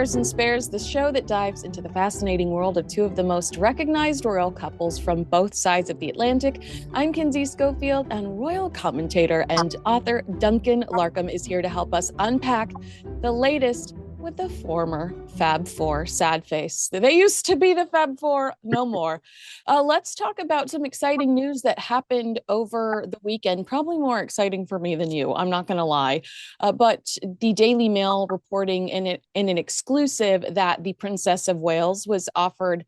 Heirs and Spares, the show that dives into the fascinating world of two of the most recognized royal couples from both sides of the Atlantic. I'm Kinsey Schofield, and royal commentator and author Duncan Larcombe is here to help us unpack the latest with the former Fab Four. Sad face. They used to be the Fab Four, no more. Let's talk about some exciting news that happened over the weekend. Probably more exciting for me than you, I'm not going to lie. But the Daily Mail reporting in an exclusive that the Princess of Wales was offered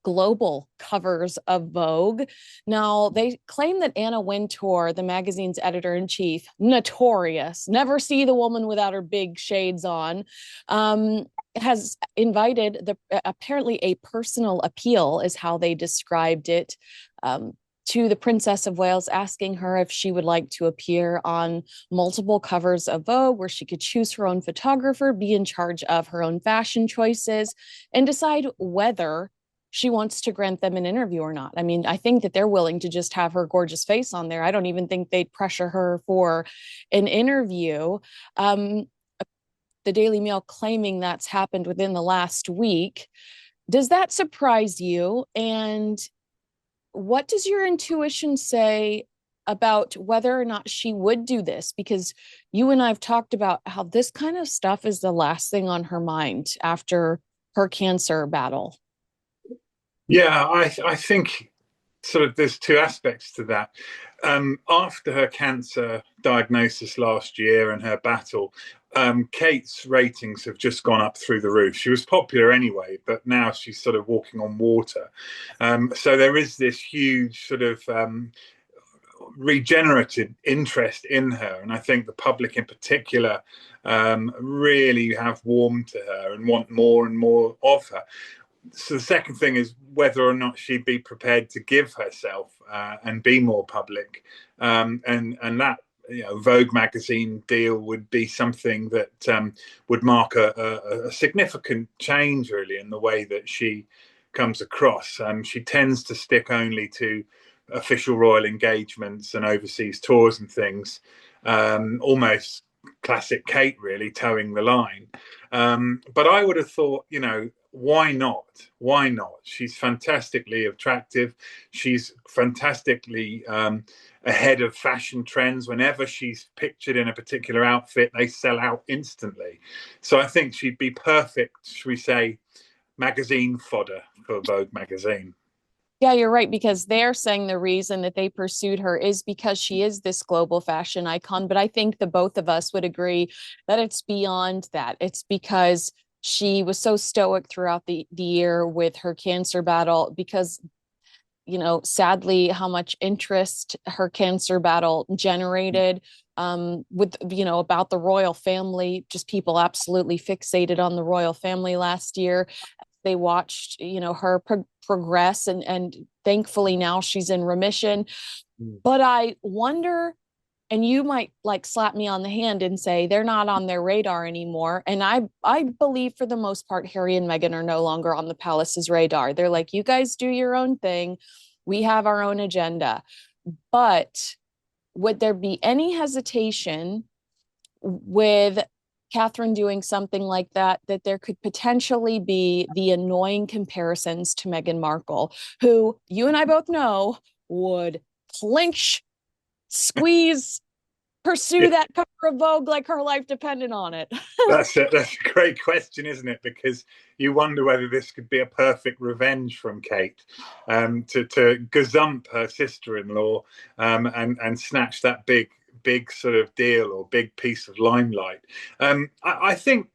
global covers of Vogue. Now, they claim that Anna Wintour, the magazine's editor-in-chief, notorious, never see the woman without her big shades on, has invited apparently a personal appeal is how they described it, to the Princess of Wales, asking her if she would like to appear on multiple covers of Vogue, where she could choose her own photographer, be in charge of her own fashion choices, and decide whether she wants to grant them an interview or not. I mean, I think that they're willing to just have her gorgeous face on there. I don't even think they'd pressure her for an interview. The Daily Mail claiming that's happened within the last week. Does that surprise you? And what does your intuition say about whether or not she would do this? Because you and I have talked about how this kind of stuff is the last thing on her mind after her cancer battle. Yeah, I think sort of there's two aspects to that. After her cancer diagnosis last year and her battle, Kate's ratings have just gone up through the roof. She was popular anyway, but now she's sort of walking on water. So there is this huge sort of regenerative interest in her. And I think the public in particular really have warmed to her and want more and more of her. So the second thing is whether or not she'd be prepared to give herself and be more public, and that Vogue magazine deal would be something that would mark a significant change really in the way that she comes across. She tends to stick only to official royal engagements and overseas tours and things, almost classic Kate really towing the line. But I would have thought, why not? Why not? She's fantastically attractive. She's fantastically ahead of fashion trends. Whenever she's pictured in a particular outfit, they sell out instantly. So I think she'd be perfect, should we say, magazine fodder for Vogue magazine. Yeah, you're right, because they're saying the reason that they pursued her is because she is this global fashion icon. But I think the both of us would agree that it's beyond that. It's because she was so stoic throughout the year with her cancer battle, because, sadly, how much interest her cancer battle generated, with, about the royal family, just people absolutely fixated on the royal family last year. They watched, her progress, and thankfully now she's in remission. But I wonder, and you might slap me on the hand and say they're not on their radar anymore. And I believe for the most part, Harry and Meghan are no longer on the palace's radar. They're like, you guys do your own thing. We have our own agenda. But would there be any hesitation with Catherine doing something like that there could potentially be the annoying comparisons to Meghan Markle, who you and I both know would clinch, squeeze, pursue that cover of Vogue like her life depended on it? That's a great question, isn't it? Because you wonder whether this could be a perfect revenge from Kate, to gazump her sister-in-law, and snatch that big sort of deal or big piece of limelight. I think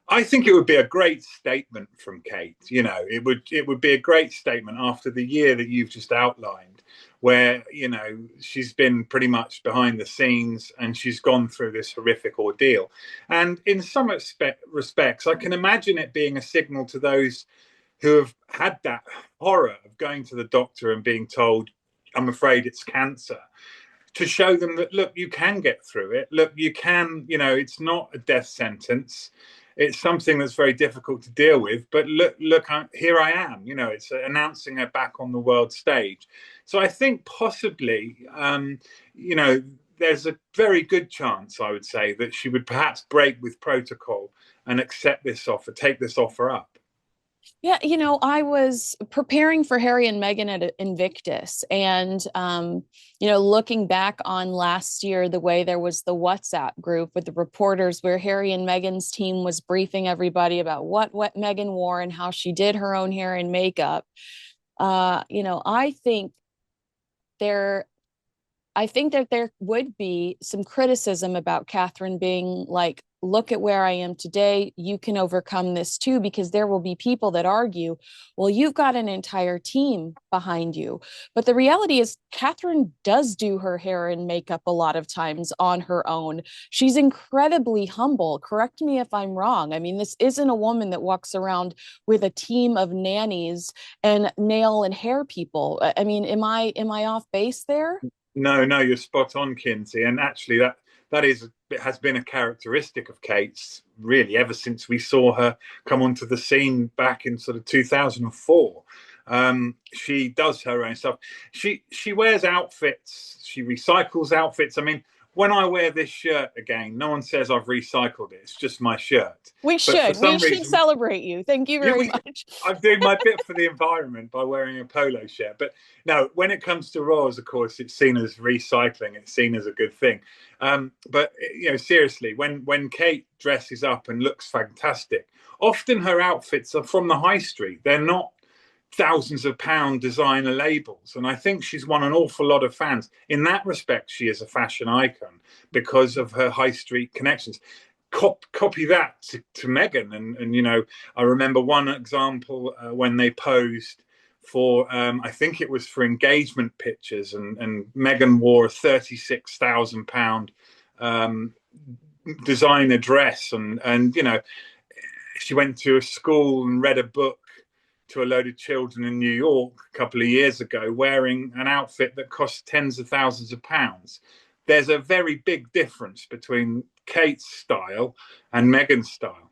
it would be a great statement from Kate. It would be a great statement after the year that you've just outlined, where she's been pretty much behind the scenes and she's gone through this horrific ordeal. And in some respects, I can imagine it being a signal to those who have had that horror of going to the doctor and being told, "I'm afraid it's cancer," to show them that, look, you can get through it. Look, you can, it's not a death sentence. It's something that's very difficult to deal with. But look, here I am. It's announcing her back on the world stage. So I think possibly, there's a very good chance, I would say, that she would perhaps break with protocol and accept this offer, take this offer up? Yeah, I was preparing for Harry and Meghan at Invictus, and looking back on last year, the way there was the WhatsApp group with the reporters where Harry and Meghan's team was briefing everybody about what Meghan wore and how she did her own hair and makeup. I think there I think that there would be some criticism about Catherine being like, look at where I am today. You can overcome this too, because there will be people that argue, well, you've got an entire team behind you. But the reality is, Catherine does do her hair and makeup a lot of times on her own. She's incredibly humble. Correct me if I'm wrong. I mean, this isn't a woman that walks around with a team of nannies and nail and hair people. I mean, am I off base there? No, no, you're spot on, Kinsey. And actually, that is it has been a characteristic of Kate's really ever since we saw her come onto the scene back in sort of 2004. She does her own stuff. She wears outfits. She recycles outfits. I mean, when I wear this shirt again, no one says I've recycled it. It's just my shirt. We should. We should celebrate you. Thank you very much. I'm doing my bit for the environment by wearing a polo shirt. But no, when it comes to royals, of course, it's seen as recycling. It's seen as a good thing. But seriously, when Kate dresses up and looks fantastic, often her outfits are from the high street. They're not thousands of pound designer labels, and I think she's won an awful lot of fans. In that respect, she is a fashion icon because of her high street connections. Copy that to Meghan, and I remember one example when they posed for I think it was for engagement pictures, and Meghan wore a £36,000 designer dress, and she went to a school and read a book to a load of children in New York a couple of years ago, wearing an outfit that cost tens of thousands of pounds. There's a very big difference between Kate's style and Meghan's style.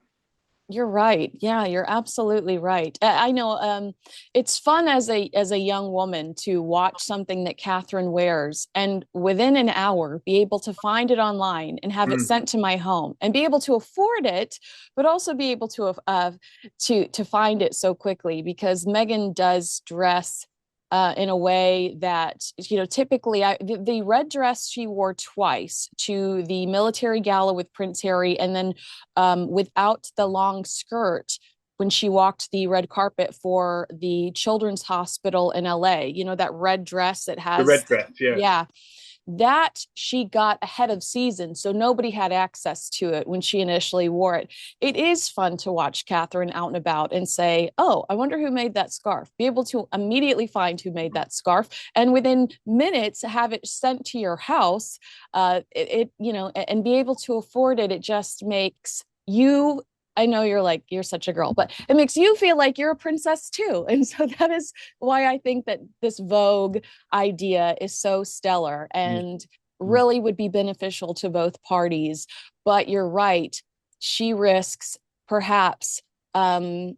You're right. Yeah, you're absolutely right. I know it's fun as a young woman to watch something that Catherine wears and within an hour be able to find it online and have it sent to my home and be able to afford it, but also be able to find it so quickly, because Meghan does dress in a way that, typically the red dress she wore twice to the military gala with Prince Harry, and then without the long skirt when she walked the red carpet for the Children's Hospital in LA, that red dress that has the red dress, yeah. Yeah. That she got ahead of season, so nobody had access to it when she initially wore it. It is fun to watch Catherine out and about and say, oh, I wonder who made that scarf. Be able to immediately find who made that scarf, and within minutes have it sent to your house. And be able to afford it. It just makes you, I know you're such a girl, but it makes you feel like you're a princess too. And so that is why I think that this Vogue idea is so stellar and really would be beneficial to both parties. But you're right. She risks perhaps a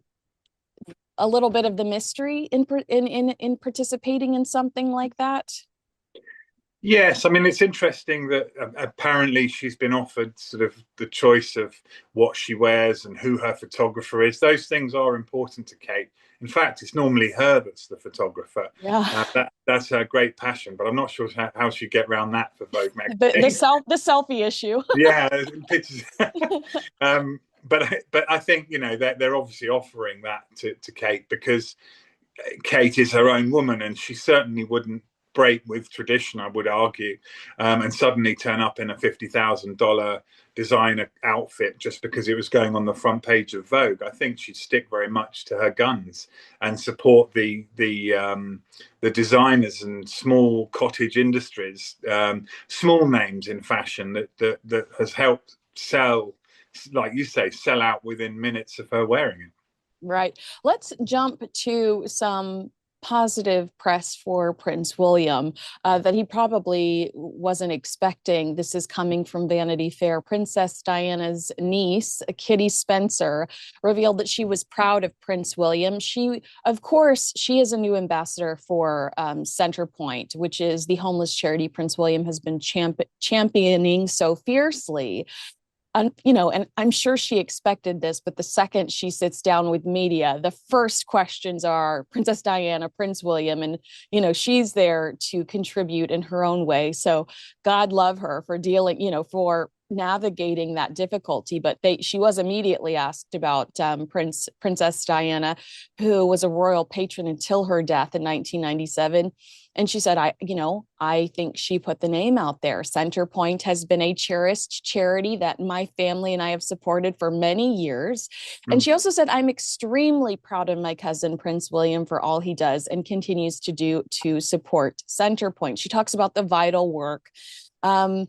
little bit of the mystery in participating in something like that. Yes, I mean, it's interesting that apparently she's been offered sort of the choice of what she wears and who her photographer is. Those things are important to Kate. In fact, it's normally her that's the photographer. Yeah. That's her great passion, but I'm not sure how she'd get around that for Vogue magazine. The selfie issue. Yeah, pictures. But I think they're obviously offering that to Kate because Kate is her own woman, and she certainly wouldn't break with tradition, I would argue, and suddenly turn up in a $50,000 designer outfit just because it was going on the front page of Vogue. I think she'd stick very much to her guns and support the designers and small cottage industries, small names in fashion that has helped sell, like you say, sell out within minutes of her wearing it. Right. Let's jump to some positive press for Prince William that he probably wasn't expecting. This is coming from Vanity Fair. Princess Diana's niece, Kitty Spencer, revealed that she was proud of Prince William. Of course, she is a new ambassador for Centerpoint, which is the homeless charity Prince William has been championing so fiercely. and I'm sure she expected this, but the second she sits down with media, the first questions are Princess Diana, Prince William, and, she's there to contribute in her own way. So God love her for dealing, for navigating that difficulty. But she was immediately asked about Princess Diana, who was a royal patron until her death in 1997. And she said, I think she put the name out there. Centerpoint has been a cherished charity that my family and I have supported for many years. And she also said, I'm extremely proud of my cousin, Prince William, for all he does and continues to do to support Centerpoint. She talks about the vital work. Tell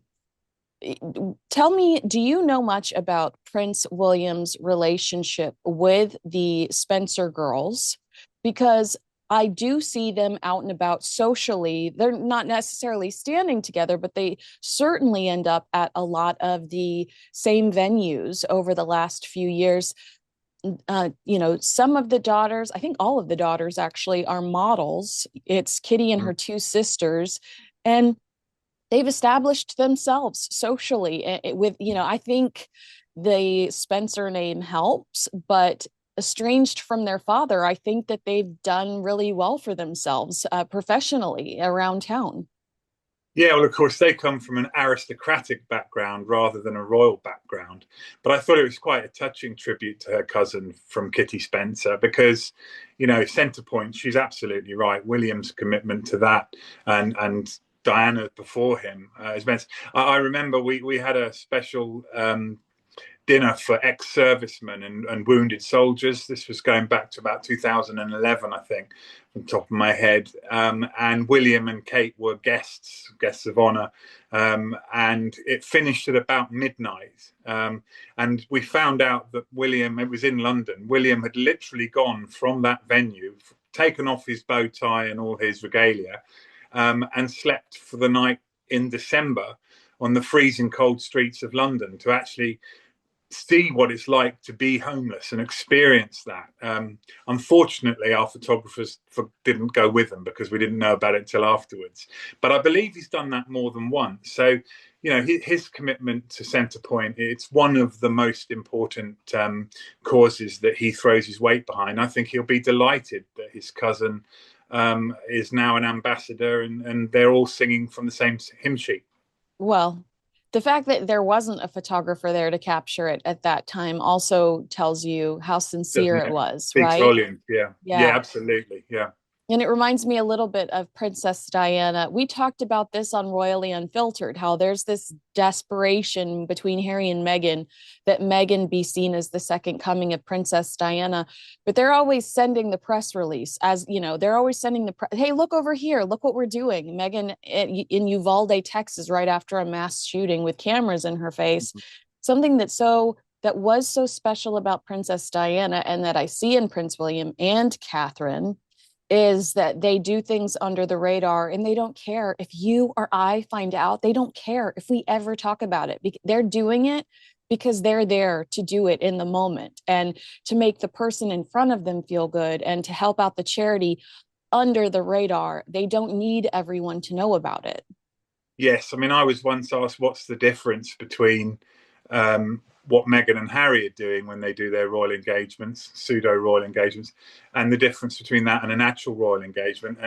me, do you know much about Prince William's relationship with the Spencer girls? Because I do see them out and about socially. They're not necessarily standing together, but they certainly end up at a lot of the same venues over the last few years. Some of the daughters, I think all of the daughters actually, are models. It's Kitty and her two sisters. And they've established themselves socially with, I think the Spencer name helps, but estranged from their father, I think that they've done really well for themselves professionally around town. Yeah, well, of course, they come from an aristocratic background rather than a royal background. But I thought it was quite a touching tribute to her cousin from Kitty Spencer because, Centrepoint, she's absolutely right. William's commitment to that and Diana before him is immense. I remember we had a special dinner for ex-servicemen and wounded soldiers. This was going back to about 2011, I think, from the top of my head. And William and Kate were guests of honor. And it finished at about midnight. And we found out that William, it was in London, William had literally gone from that venue, taken off his bow tie and all his regalia, and slept for the night in December on the freezing cold streets of London to actually see what it's like to be homeless and experience that. Unfortunately, our photographers didn't go with them because we didn't know about it until afterwards. But I believe he's done that more than once. So, his commitment to Centrepoint, it's one of the most important causes that he throws his weight behind. I think he'll be delighted that his cousin is now an ambassador and they're all singing from the same hymn sheet. Well, the fact that there wasn't a photographer there to capture it at that time also tells you how sincere Doesn't it it? was, Speaks right? volumes. Yeah. Yeah, Yeah. absolutely. Yeah. And it reminds me a little bit of Princess Diana. We talked about this on Royally Unfiltered, how there's this desperation between Harry and Meghan that Meghan be seen as the second coming of Princess Diana. But they're always sending the press release as, they're always sending hey, look over here, look what we're doing. Meghan in Uvalde, Texas, right after a mass shooting with cameras in her face. Something that was so special about Princess Diana and that I see in Prince William and Catherine is that they do things under the radar and they don't care if you or I find out. They don't care if we ever talk about it. They're doing it because they're there to do it in the moment and to make the person in front of them feel good and to help out the charity under the radar. They don't need everyone to know about it. Yes, I mean, I was once asked what's the difference between what Meghan and Harry are doing when they do their royal engagements, pseudo royal engagements, and the difference between that and an actual royal engagement.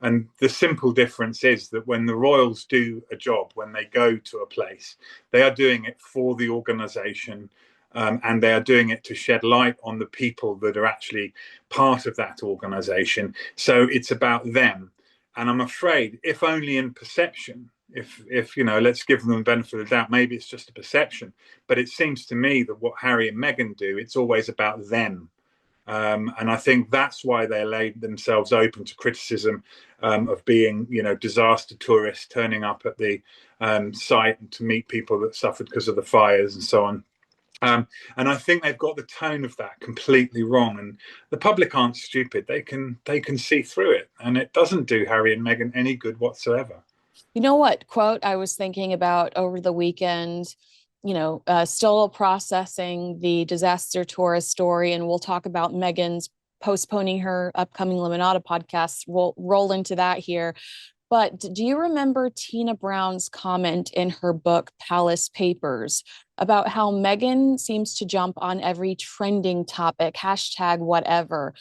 And the simple difference is that when the royals do a job, when they go to a place, they are doing it for the organisation. And they are doing it to shed light on the people that are actually part of that organisation. So it's about them. And I'm afraid, if only in perception, if let's give them the benefit of the doubt, maybe it's just a perception, but it seems to me that what Harry and Meghan do, it's always about them. And I think that's why they laid themselves open to criticism of being, disaster tourists turning up at the site to meet people that suffered because of the fires and so on. And I think they've got the tone of that completely wrong. And the public aren't stupid; they can see through it, and it doesn't do Harry and Meghan any good whatsoever. You know what quote I was thinking about over the weekend? Still processing the disaster tourist story, and we'll talk about Megan's postponing her upcoming Limonata podcast. We'll roll into that here. But do you remember Tina Brown's comment in her book, Palace Papers, about how Meghan seems to jump on every trending topic, hashtag whatever?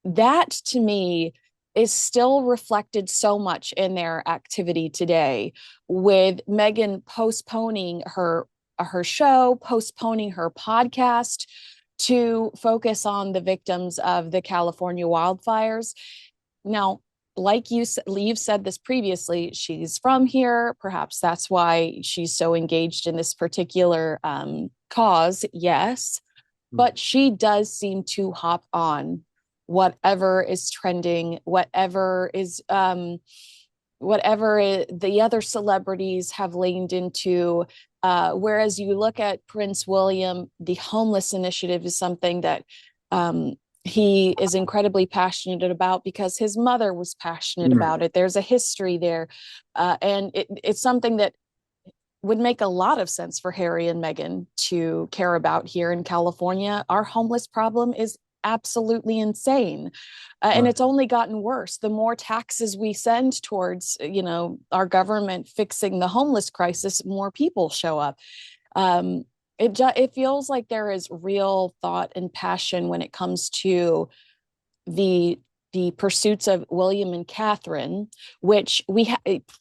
That to me is still reflected so much in their activity today, with Meghan postponing her show, postponing her podcast to focus on the victims of the California wildfires. Now, like you've said this previously, she's from here. Perhaps that's why she's so engaged in this particular cause. Yes, but she does seem to hop on whatever is trending, whatever the other celebrities have leaned into. Whereas you look at Prince William, the homeless initiative is something that he is incredibly passionate about because his mother was passionate about it. There's a history there. And it's something that would make a lot of sense for Harry and Meghan to care about here in California. Our homeless problem is absolutely insane. And it's only gotten worse. The more taxes we send towards, our government fixing the homeless crisis, more people show up. It feels like there is real thought and passion when it comes to the pursuits of William and Catherine, which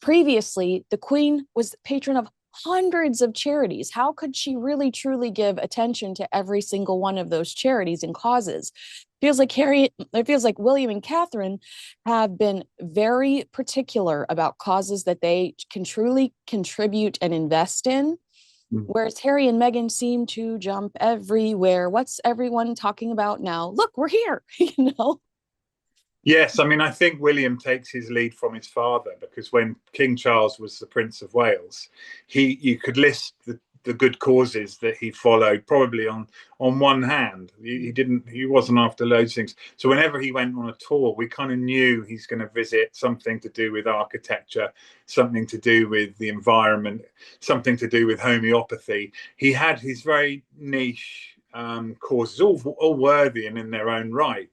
previously the Queen was patron of hundreds of charities. How could she really truly give attention to every single one of those charities and causes? It feels like William and Catherine have been very particular about causes that they can truly contribute and invest in. Whereas Harry and Meghan seem to jump everywhere. What's everyone talking about now? Look, we're here, Yes, I mean, I think William takes his lead from his father, because when King Charles was the Prince of Wales, you could list the good causes that he followed probably on one hand. He wasn't after loads of things. So whenever he went on a tour, we kind of knew he's going to visit something to do with architecture, something to do with the environment, something to do with homeopathy. He had his very niche causes, all worthy and in their own right.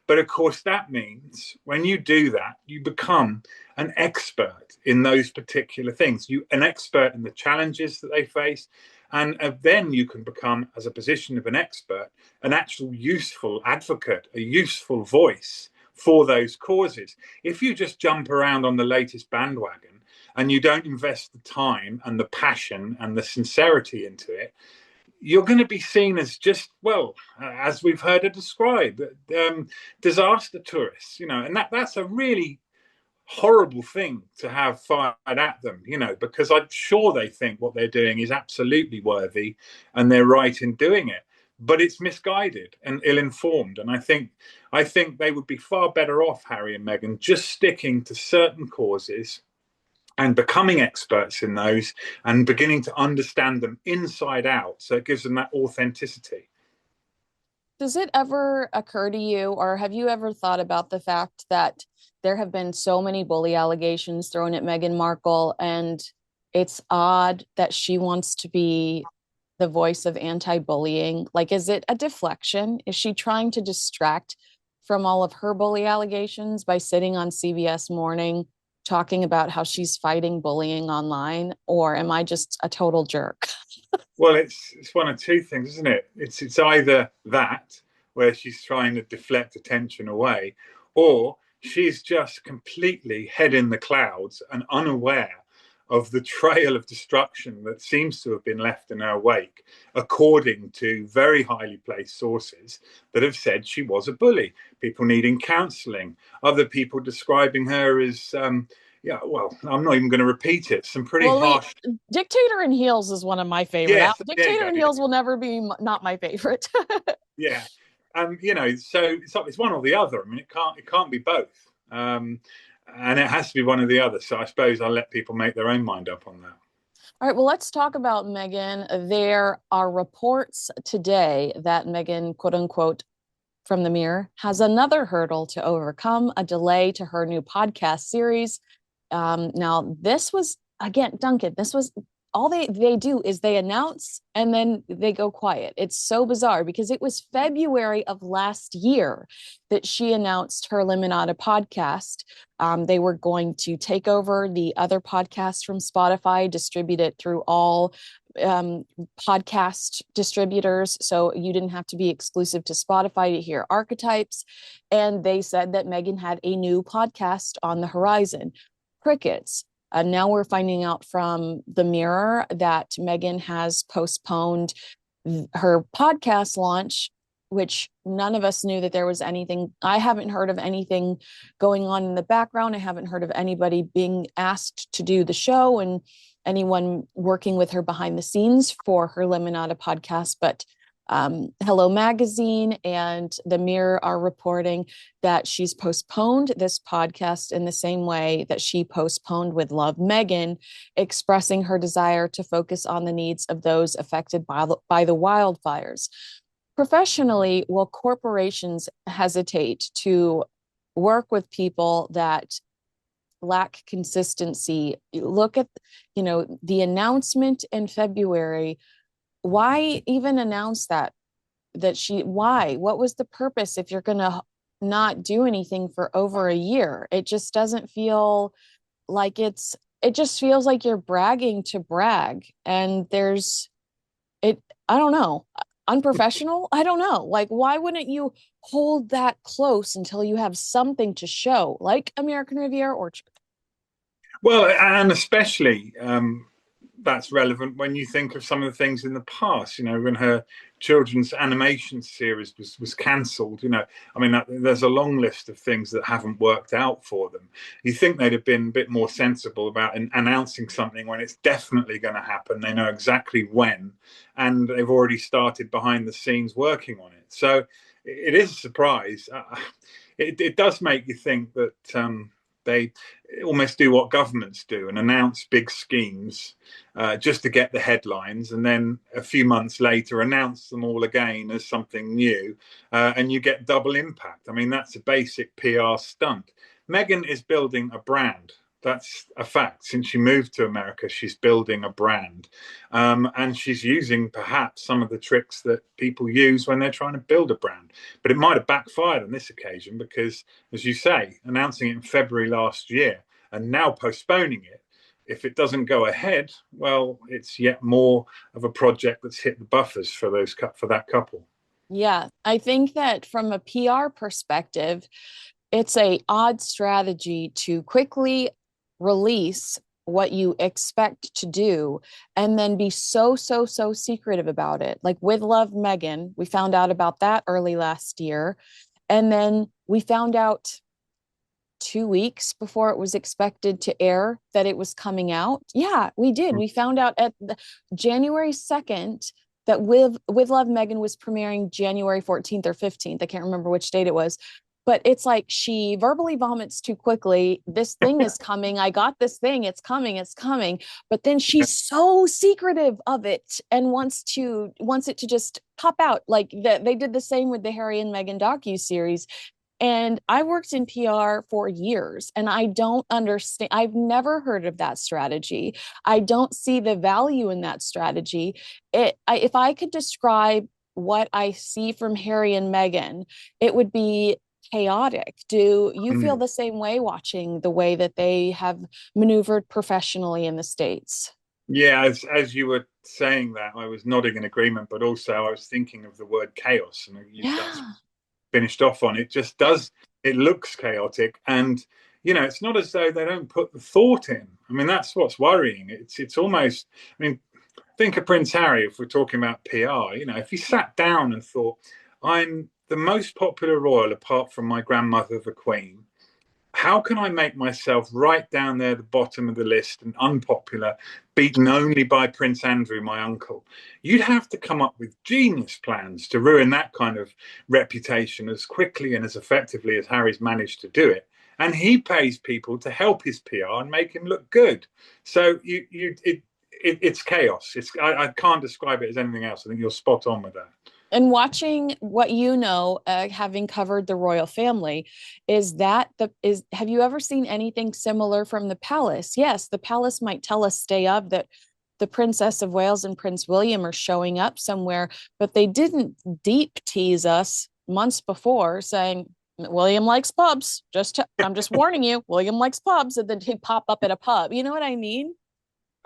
But of course, that means when you do that, you become an expert in those particular things. An expert in the challenges that they face. And then you can become, as a position of an expert, an actual useful advocate, a useful voice for those causes. If you just jump around on the latest bandwagon and you don't invest the time and the passion and the sincerity into it, you're going to be seen as just, well, as we've heard it described, disaster tourists, and that's a really horrible thing to have fired at them, because I'm sure they think what they're doing is absolutely worthy and they're right in doing it. But it's misguided and ill-informed. And I think they would be far better off, Harry and Meghan, just sticking to certain causes and becoming experts in those and beginning to understand them inside out. So it gives them that authenticity. Does it ever occur to you, or have you ever thought about the fact that there have been so many bully allegations thrown at Meghan Markle, and it's odd that she wants to be the voice of anti-bullying? Like, is it a deflection? Is she trying to distract from all of her bully allegations by sitting on CBS Morning talking about how she's fighting bullying online? Or am I just a total jerk? Well, it's one of two things, isn't it? It's either that, where she's trying to deflect attention away, or she's just completely head in the clouds and unaware of the trail of destruction that seems to have been left in her wake, according to very highly placed sources that have said she was a bully. People needing counselling, other people describing her as well, I'm not even going to repeat it. Some pretty harsh. Dictator in Heels is one of my favorite. Yes, Dictator in Heels will never be not my favorite. Yeah, so it's one or the other. I mean, it can't be both, and it has to be one or the other. So I suppose I'll let people make their own mind up on that. All right, well, let's talk about Meghan. There are reports today that Meghan, quote unquote, from the Mirror, has another hurdle to overcome, a delay to her new podcast series. Now, this was, again, Duncan, this was all they do is they announce and then they go quiet. It's so bizarre because it was February of last year that she announced her Limonata podcast. They were going to take over the other podcasts from Spotify, distribute it through all podcast distributors, so you didn't have to be exclusive to Spotify to hear Archetypes. And they said that Meghan had a new podcast on the horizon. Crickets. Now we're finding out from the Mirror that Meghan has postponed her podcast launch, which none of us knew that there was anything. I haven't heard of anything going on in the background. I haven't heard of anybody being asked to do the show and anyone working with her behind the scenes for her Limonata podcast. But Hello Magazine and the Mirror are reporting that she's postponed this podcast in the same way that she postponed with Love Meghan, expressing her desire to focus on the needs of those affected by the wildfires. Professionally, will corporations hesitate to work with people that lack consistency? Look at, the announcement in February. Why even announce that why? What was the purpose if you're going to not do anything for over a year? It just doesn't feel like it just feels like you're bragging to brag. And I don't know, unprofessional. I don't know. Like, why wouldn't you hold that close until you have something to show, like American Riviera Orchard? Well, and especially that's relevant when you think of some of the things in the past, when her children's animation series was cancelled. There's a long list of things that haven't worked out for them. You think they'd have been a bit more sensible about announcing something when it's definitely going to happen. They know exactly when, and they've already started behind the scenes working on it. So it is a surprise. It does make you think that they almost do what governments do and announce big schemes just to get the headlines, and then a few months later announce them all again as something new, and you get double impact. That's a basic PR stunt. Meghan is building a brand. That's a fact. Since she moved to America, she's building a brand. And she's using perhaps some of the tricks that people use when they're trying to build a brand. But it might have backfired on this occasion because, as you say, announcing it in February last year and now postponing it, if it doesn't go ahead, well, it's yet more of a project that's hit the buffers for that couple. Yeah, I think that from a PR perspective, it's a odd strategy to quickly release what you expect to do and then be so secretive about it. Like with Love Meghan, we found out about that early last year, and then we found out 2 weeks before it was expected to air that it was coming out. Yeah, we did. We found out at January 2nd that with Love Meghan was premiering January 14th or 15th. I can't remember which date it was. But it's like she verbally vomits too quickly. This thing is coming. I got this thing. It's coming. It's coming. But then she's so secretive of it and wants it to just pop out. Like they did the same with the Harry and Meghan docuseries. And I worked in PR for years and I don't understand. I've never heard of that strategy. I don't see the value in that strategy. If I could describe what I see from Harry and Meghan, it would be chaotic. Do you feel the same way watching the way that they have maneuvered professionally in the States? Yeah, as you were saying that, I was nodding in agreement, but also I was thinking of the word chaos, and that's finished off on. It just does. It looks chaotic, and it's not as though they don't put the thought in. That's what's worrying. It's almost. Think of Prince Harry. If we're talking about PR, if he sat down and thought, I'm the most popular royal apart from my grandmother, the Queen. How can I make myself right down there at the bottom of the list and unpopular, beaten only by Prince Andrew, my uncle? You'd have to come up with genius plans to ruin that kind of reputation as quickly and as effectively as Harry's managed to do it. And he pays people to help his PR and make him look good. So it's chaos. I can't describe it as anything else. I think you're spot on with that. And watching what having covered the royal family, have you ever seen anything similar from the palace? Yes, the palace might tell us day of that the Princess of Wales and Prince William are showing up somewhere, but they didn't deep tease us months before saying, William likes pubs. I'm just warning you, William likes pubs, and then he'd pop up at a pub. You know what I mean?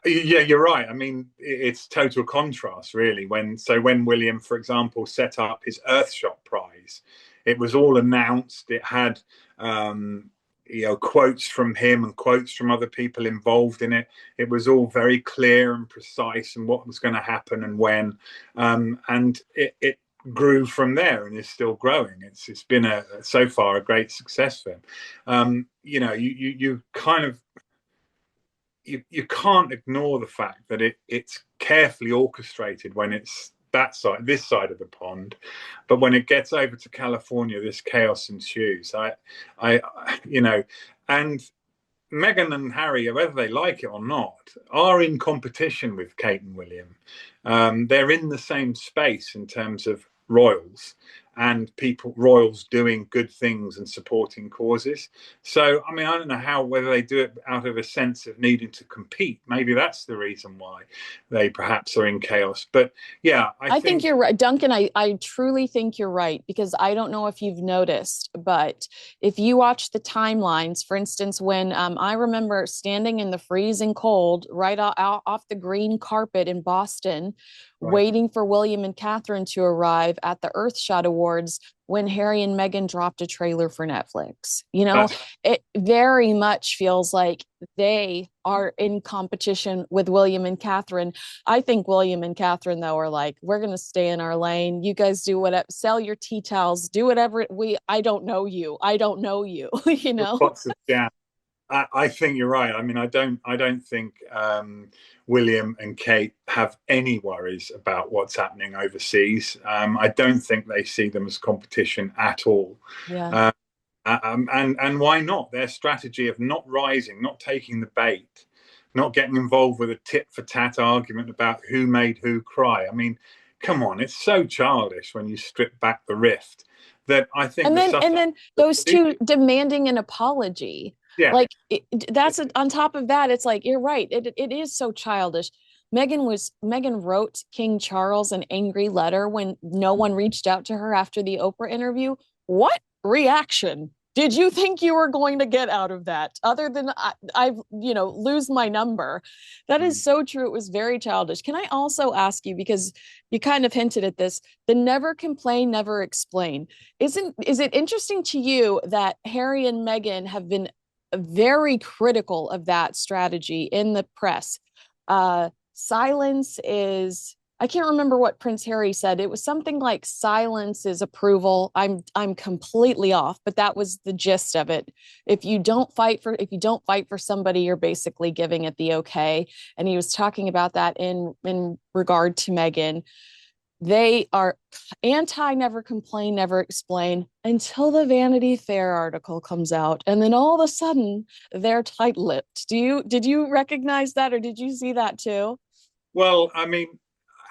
Yeah, you're right. I mean, it's total contrast, really. When William, for example, set up his Earthshot Prize, it was all announced. It had, quotes from him and quotes from other people involved in it. It was all very clear and precise, and what was going to happen and when, and it grew from there and is still growing. It's been so far a great success for him. You kind of. You can't ignore the fact that it's carefully orchestrated when it's this side of the pond, but when it gets over to California, this chaos ensues. And Meghan and Harry, whether they like it or not, are in competition with Kate and William. They're in the same space in terms of royals and royals doing good things and supporting causes. So, I mean, I don't know whether they do it out of a sense of needing to compete. Maybe that's the reason why they perhaps are in chaos. But yeah, I think you're right, Duncan. I truly think you're right, because I don't know if you've noticed, but if you watch the timelines, for instance, when I remember standing in the freezing cold right off the green carpet in Boston, waiting for William and Catherine to arrive at the Earthshot Awards when Harry and Meghan dropped a trailer for Netflix. It very much feels like they are in competition with William and Catherine. I think William and Catherine, though, are like, we're going to stay in our lane. You guys do whatever, sell your tea towels, do whatever. I don't know you. I don't know you, Yeah. I think you're right. I mean, I don't think William and Kate have any worries about what's happening overseas. I don't think they see them as competition at all. Yeah. And why not? Their strategy of not rising, not taking the bait, not getting involved with a tit for tat argument about who made who cry. I mean, come on, it's so childish when you strip back the rift. That I think, and then those two demanding an apology. Yeah. Like that's on top of that, it's like, you're right. It is so childish. Meghan wrote King Charles an angry letter when no one reached out to her after the Oprah interview. What reaction did you think you were going to get out of that, other than I lose my number? That is so true. It was very childish. Can I also ask you, because you kind of hinted at this, the never complain, never explain. Is it interesting to you that Harry and Meghan have been very critical of that strategy in the press? Silence is, I can't remember what Prince Harry said. It was something like silence is approval. I'm completely off, but that was the gist of it. If you don't fight for somebody, you're basically giving it the okay. And he was talking about that in regard to Meghan. They are anti never complain, never explain, until the Vanity Fair article comes out. And then all of a sudden they're tight-lipped. Did you recognize that, or did you see that too? Well, I mean,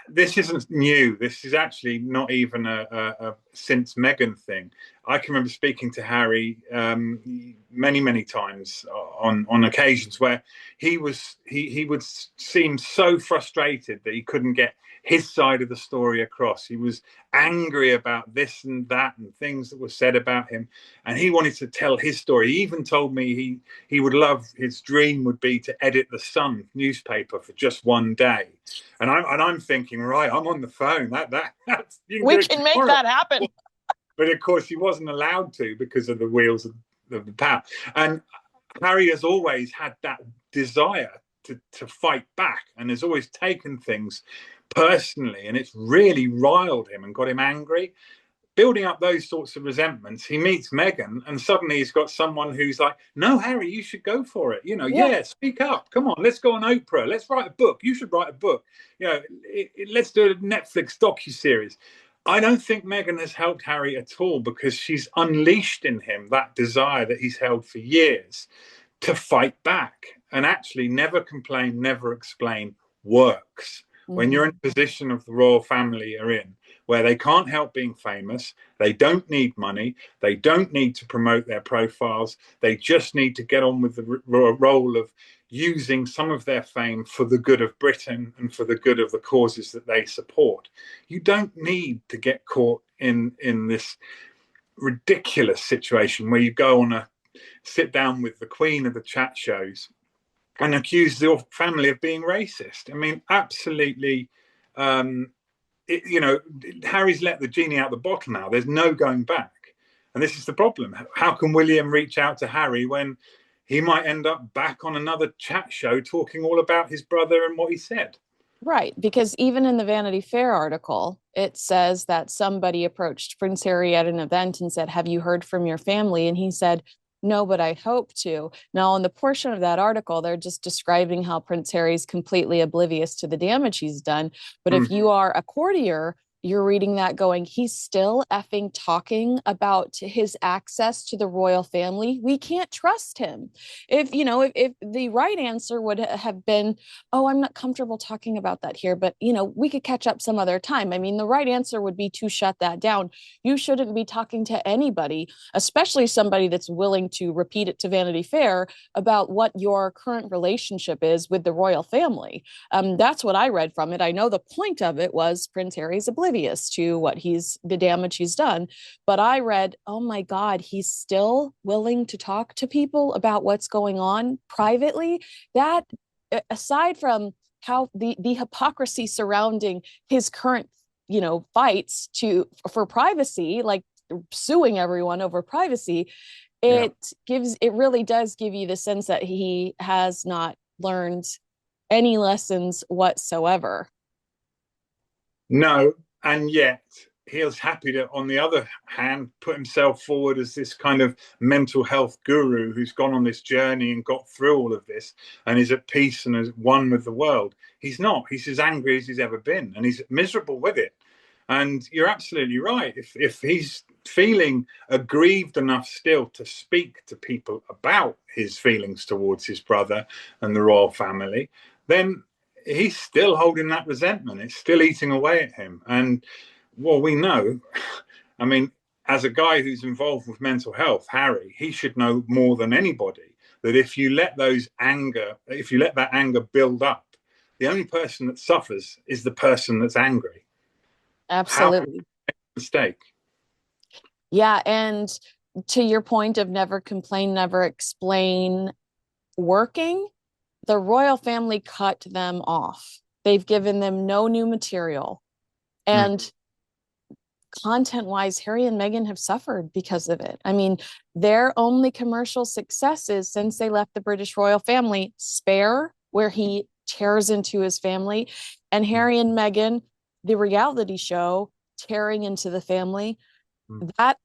this isn't new. This is actually not even a since Meghan thing. I can remember speaking to Harry many times on occasions where he would seem so frustrated that he couldn't get his side of the story across. He was angry about this and that and things that were said about him, and he wanted to tell his story. He even told me he would love, his dream would be to edit the Sun newspaper for just one day. And I'm thinking, right, I'm on the phone. That's we can make that happen. But of course, he wasn't allowed to because of the wheels of the power. And Harry has always had that desire to fight back, and has always taken things personally, and it's really riled him and got him angry. Building up those sorts of resentments, he meets Meghan, and suddenly he's got someone who's like, no, Harry, you should go for it. Yeah, speak up. Come on, let's go on Oprah. Let's write a book. You should write a book. Let's do a Netflix docuseries. I don't think Meghan has helped Harry at all, because she's unleashed in him that desire that he's held for years to fight back. And actually, never complain, never explain works. When you're in the position of the royal family are in, where they can't help being famous. They don't need money. They don't need to promote their profiles. They just need to get on with the role of using some of their fame for the good of Britain and for the good of the causes that they support. You don't need to get caught in this ridiculous situation where you go on a sit down with the queen of the chat shows and accuse your family of being racist. I mean, absolutely. Harry's let the genie out the bottle now. There's no going back. And this is the problem. How can William reach out to Harry when he might end up back on another chat show talking all about his brother and what he said? Right, because even in the Vanity Fair article, it says that somebody approached Prince Harry at an event and said, "Have you heard from your family?" And he said, "No, but I hope to." Now, in the portion of that article, they're just describing how Prince Harry's completely oblivious to the damage he's done. But if you are a courtier, you're reading that going, he's still effing talking about his access to the royal family. We can't trust him. If the right answer would have been, "Oh, I'm not comfortable talking about that here, but we could catch up some other time." I mean, the right answer would be to shut that down. You shouldn't be talking to anybody, especially somebody that's willing to repeat it to Vanity Fair about what your current relationship is with the royal family. That's what I read from it. I know the point of it was Prince Harry's oblivious to the damage he's done. But I read, oh my God, he's still willing to talk to people about what's going on privately. That, aside from how the hypocrisy surrounding his current, fights for privacy, like suing everyone over privacy, it really does give you the sense that he has not learned any lessons whatsoever. No, and yet he was happy to, on the other hand, put himself forward as this kind of mental health guru who's gone on this journey and got through all of this and is at peace and is one with the world. He's not. He's as angry as he's ever been, and he's miserable with it. And you're absolutely right. If he's feeling aggrieved enough still to speak to people about his feelings towards his brother and the royal family, then he's still holding that resentment. It's still eating away at him. And well, we know, I mean, as a guy who's involved with mental health, Harry, he should know more than anybody that if you let that anger build up, the only person that suffers is the person that's angry. Absolutely. Mistake. Yeah. And to your point of never complain, never explain working, the royal family cut them off. They've given them no new material. And content-wise, Harry and Meghan have suffered because of it. I mean, their only commercial successes since they left the British royal family, Spare, where he tears into his family, and Harry and Meghan, the reality show, tearing into the family. That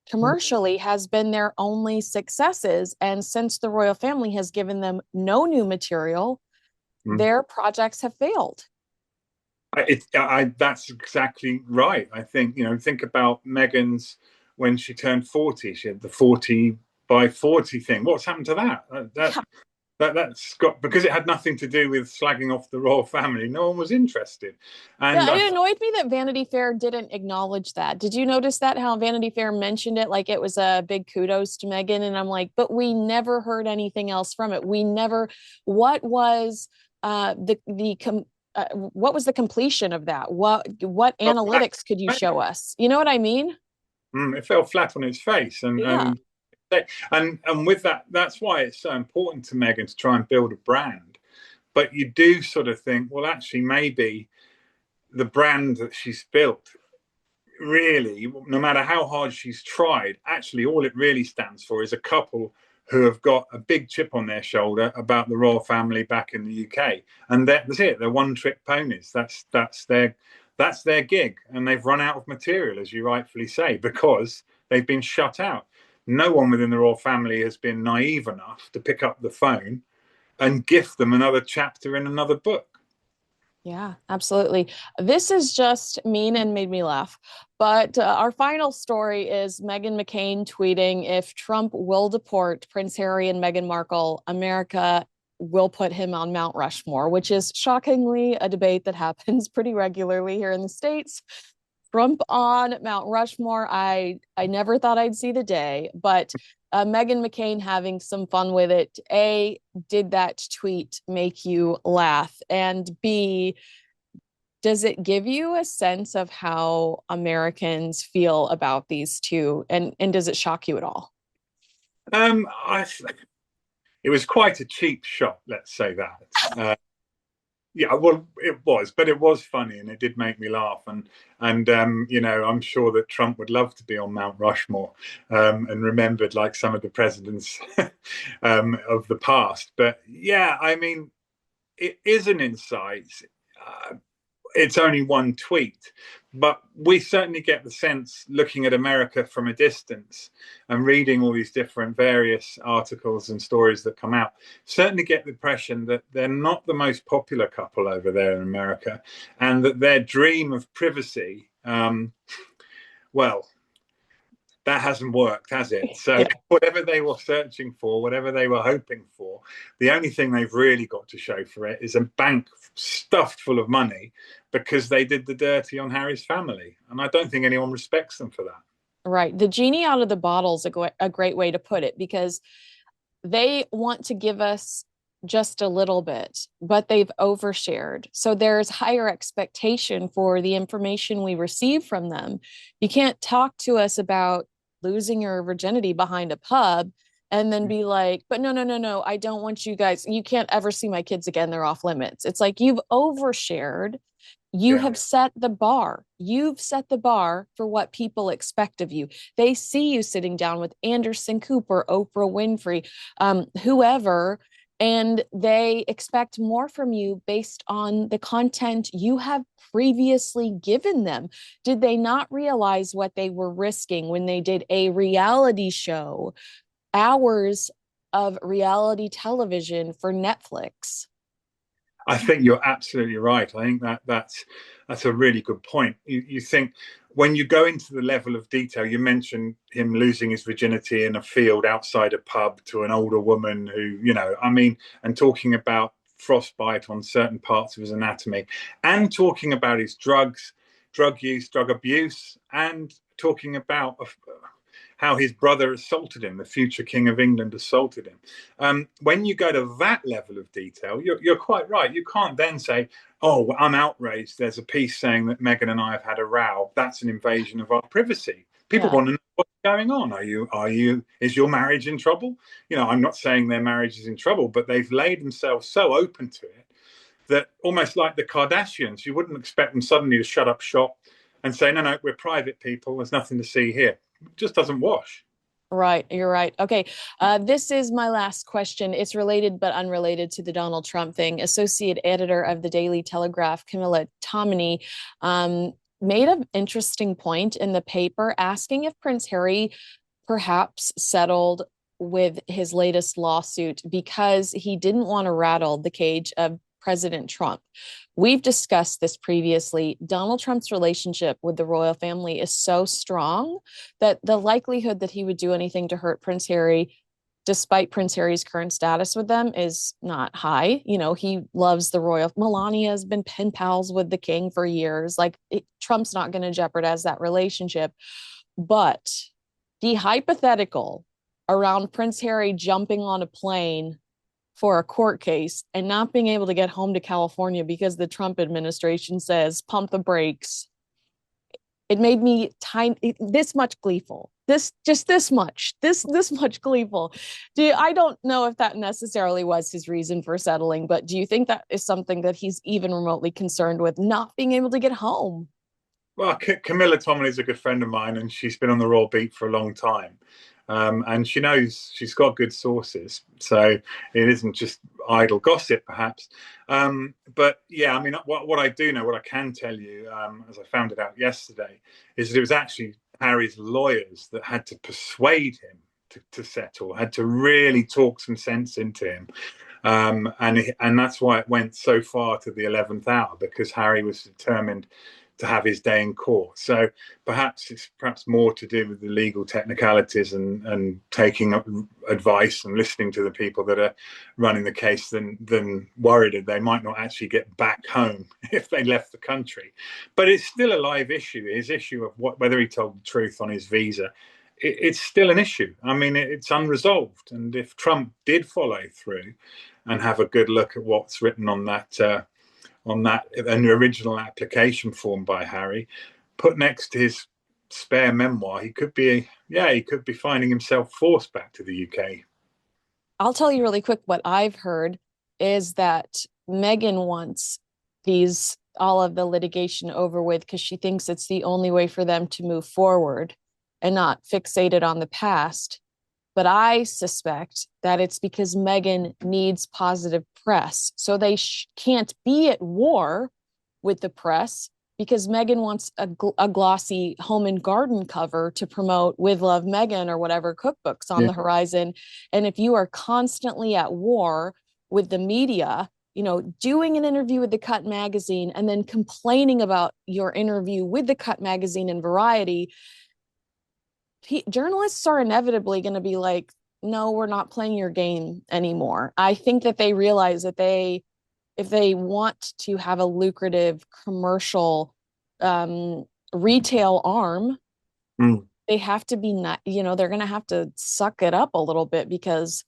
commercially has been their only successes. And since the royal family has given them no new material, their projects have failed. That's exactly right. I think, think about Meghans when she turned 40. She had the 40 by 40 thing. What's happened to that? That's got, because it had nothing to do with slagging off the royal family. No one was interested. And yeah, it annoyed me that Vanity Fair didn't acknowledge that. Did you notice that, how Vanity Fair mentioned it like it was a big kudos to Meghan? And I'm like, but we never heard anything else from it. What was what was the completion of that? What analytics could you show us? You know what I mean? It fell flat on its face. And with that, that's why it's so important to Meghan to try and build a brand. But you do sort of think, well, actually, maybe the brand that she's built, really, no matter how hard she's tried, actually, all it really stands for is a couple who have got a big chip on their shoulder about the royal family back in the UK. And that's it. They're one-trick ponies. That's their gig. And they've run out of material, as you rightfully say, because they've been shut out. No one within the royal family has been naive enough to pick up the phone and gift them another chapter in another book. Yeah, absolutely. This is just mean and made me laugh. But our final story is Meghan McCain tweeting, if Trump will deport Prince Harry and Meghan Markle, America will put him on Mt Rushmore, which is shockingly a debate that happens pretty regularly here in the States. Trump on Mount Rushmore. I never thought I'd see the day, but Meghan McCain having some fun with it. A, did that tweet make you laugh? And B, does it give you a sense of how Americans feel about these two? And does it shock you at all? I It was quite a cheap shot, let's say that. Yeah, well, it was, but it was funny and it did make me laugh. And you know, I'm sure that Trump would love to be on Mount Rushmore and remembered like some of the presidents of the past. But yeah, I mean, it is an insight. It's only one tweet, but we certainly get the sense, looking at America from a distance and reading all these different various articles and stories that come out, certainly get the impression that they're not the most popular couple over there in America, and that their dream of privacy, well, that hasn't worked, has it? So Yeah. whatever they were searching for, whatever they were hoping for, the only thing they've really got to show for it is a bank stuffed full of money because they did the dirty on Harry's family. And I don't think anyone respects them for that. Right. The genie out of the bottle is a great way to put it, because they want to give us just a little bit, but they've overshared. So there's higher expectation for the information we receive from them. You can't talk to us about losing your virginity behind a pub and then be like, but no, I don't want you guys, you can't ever see my kids again. They're off limits. It's like you've overshared. You Yeah. have set the bar. You've set the bar for what people expect of you. They see you sitting down with Anderson Cooper, Oprah Winfrey, whoever, and they expect more from you based on the content you have previously given them. Did they not realize what they were risking when they did a reality show, hours of reality television for Netflix? I think you're absolutely right. I think that's a really good point. You think when you go into the level of detail, you mentioned him losing his virginity in a field outside a pub to an older woman who, you know, I mean, and talking about frostbite on certain parts of his anatomy, and talking about his drugs, drug use, drug abuse, and talking about how his brother assaulted him, the future King of England assaulted him. When you go to that level of detail, you're quite right. You can't then say, oh, I'm outraged. There's a piece saying that Meghan and I have had a row. That's an invasion of our privacy. People Yeah. want to know what's going on. Is your marriage in trouble? You know, I'm not saying their marriage is in trouble, but they've laid themselves so open to it that almost like the Kardashians, you wouldn't expect them suddenly to shut up shop and say, no, we're private people. There's nothing to see here. It just doesn't wash. Right, you're right. Okay, this is my last question. It's related but unrelated to the Donald Trump thing. Associate editor of the Daily Telegraph, Camilla Tominey, made an interesting point in the paper asking if Prince Harry perhaps settled with his latest lawsuit because he didn't want to rattle the cage of President Trump. We've discussed this previously. Donald Trump's relationship with the royal family is so strong that the likelihood that he would do anything to hurt Prince Harry, despite Prince Harry's current status with them, is not high. You know, he loves the royal. Melania has been pen pals with the king for years. Trump's not going to jeopardize that relationship. But the hypothetical around Prince Harry jumping on a plane for a court case and not being able to get home to California because the Trump administration says pump the brakes. It made me this much gleeful. This much gleeful. I don't know if that necessarily was his reason for settling, but do you think that is something that he's even remotely concerned with, not being able to get home? Well, Camilla Tomlin is a good friend of mine, and she's been on the Royal Beat for a long time. And she knows she's got good sources. So it isn't just idle gossip, perhaps. But yeah, I mean, what I do know, what I can tell you, as I found it out yesterday, is that it was actually Harry's lawyers that had to persuade him to settle, had to really talk some sense into him. And that's why it went so far to the 11th hour, because Harry was determined to have his day in court. So perhaps it's more to do with the legal technicalities and taking up advice and listening to the people that are running the case than worried that they might not actually get back home if they left the country. But it's still a live issue. His issue of whether he told the truth on his visa, it's still an issue. I mean, it's unresolved. And if Trump did follow through and have a good look at what's written on that an original application form by Harry, put next to his spare memoir, he could be finding himself forced back to the UK. I'll tell you really quick what I've heard is that Meghan wants all of the litigation over with because she thinks it's the only way for them to move forward and not fixated on the past. But I suspect that it's because Meghan needs positive press. So they can't be at war with the press because Meghan wants a glossy home and garden cover to promote With Love Meghan or whatever cookbooks on the horizon. And if you are constantly at war with the media, doing an interview with the Cut magazine and then complaining about your interview with the Cut magazine and Variety, journalists are inevitably going to be like, no, we're not playing your game anymore. I think that they realize that if they want to have a lucrative commercial retail arm, they have to be they're going to have to suck it up a little bit, because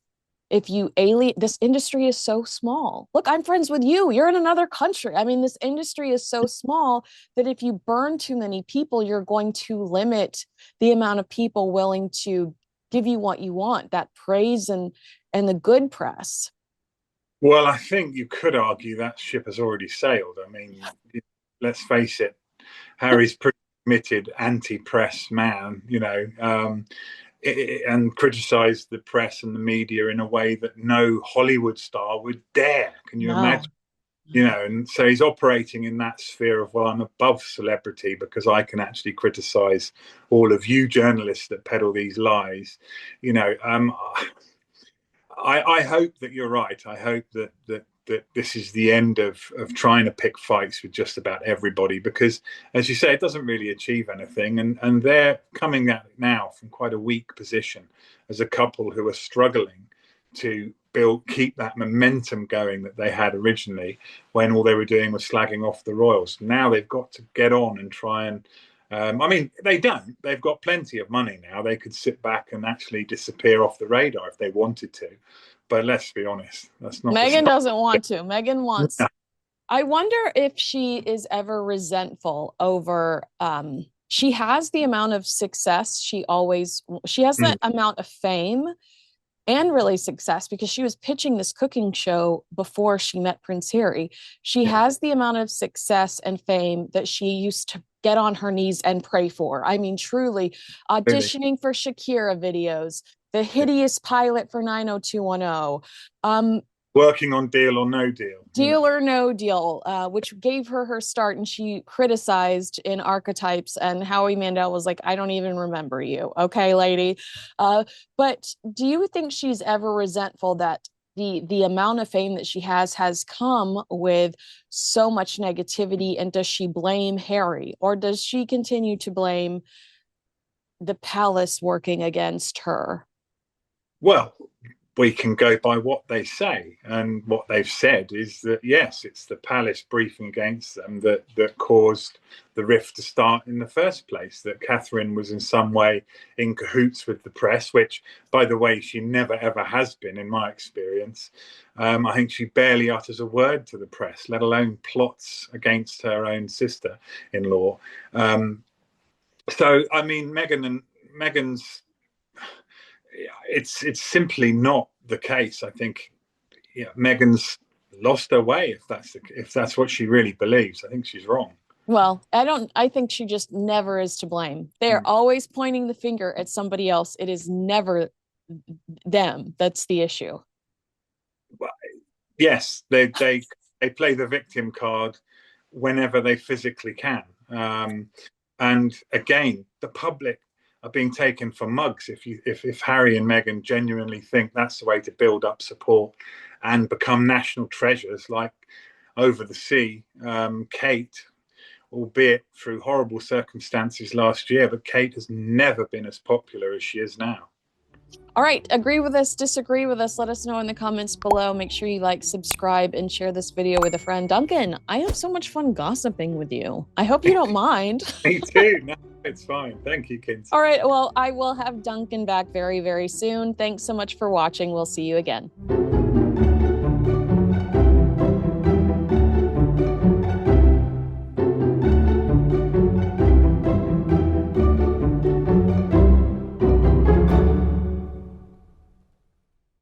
if you this industry is so small. Look, I'm friends with you. You're in another country. I mean, this industry is so small that if you burn too many people, you're going to limit the amount of people willing to give you what you want, that praise and the good press. Well, I think you could argue that ship has already sailed. I mean, let's face it, Harry's pretty committed anti-press man, and criticized the press and the media in a way that no Hollywood star would dare. Can you imagine? And so he's operating in that sphere of, well, I'm above celebrity because I can actually criticize all of you journalists that peddle these lies. I hope that you're right. I hope that this is the end of trying to pick fights with just about everybody, because, as you say, it doesn't really achieve anything. And they're coming at it now from quite a weak position as a couple who are struggling to keep that momentum going that they had originally when all they were doing was slagging off the royals. Now they've got to get on and try and they don't. They've got plenty of money now. They could sit back and actually disappear off the radar if they wanted to. But let's be honest, that's not. Meghan doesn't want to. Meghan wants. No. I wonder if she is ever resentful over. She has the amount of success. She has the amount of fame and really success, because she was pitching this cooking show before she met Prince Harry. She has the amount of success and fame that she used to get on her knees and pray for. I mean, truly, auditioning for Shakira videos, the hideous pilot for 90210, working on Deal or No Deal. Deal or No Deal, which gave her start, and she criticized in Archetypes, and Howie Mandel was like, I don't even remember you. Okay, lady. But do you think she's ever resentful that the amount of fame that she has come with so much negativity? And does she blame Harry, or does she continue to blame the palace working against her? Well, we can go by what they say, and what they've said is that, yes, it's the palace briefing against them that caused the rift to start in the first place, that Catherine was in some way in cahoots with the press, which, by the way, she never ever has been in my experience. I think she barely utters a word to the press, let alone plots against her own sister-in-law. So, I mean, Meghan's, it's simply not the case. I think Meghan's lost her way, if that's what she really believes. I think she's wrong. Well, I think she just never is to blame. They're always pointing the finger at somebody else. It is never them that's the issue. Well, yes, they play the victim card whenever they physically can. And again, the public are being taken for mugs if Harry and Meghan genuinely think that's the way to build up support and become national treasures, like over the sea, Kate albeit through horrible circumstances last year. But Kate has never been as popular as she is now. All right, agree with us, disagree with us, let us know in the comments below. Make sure you like, subscribe, and share this video with a friend. Duncan, I have so much fun gossiping with you. I hope you don't mind. Me too. No, it's fine. Thank you, Kinsey. All right, well, I will have Duncan back very, very soon. Thanks so much for watching. We'll see you again.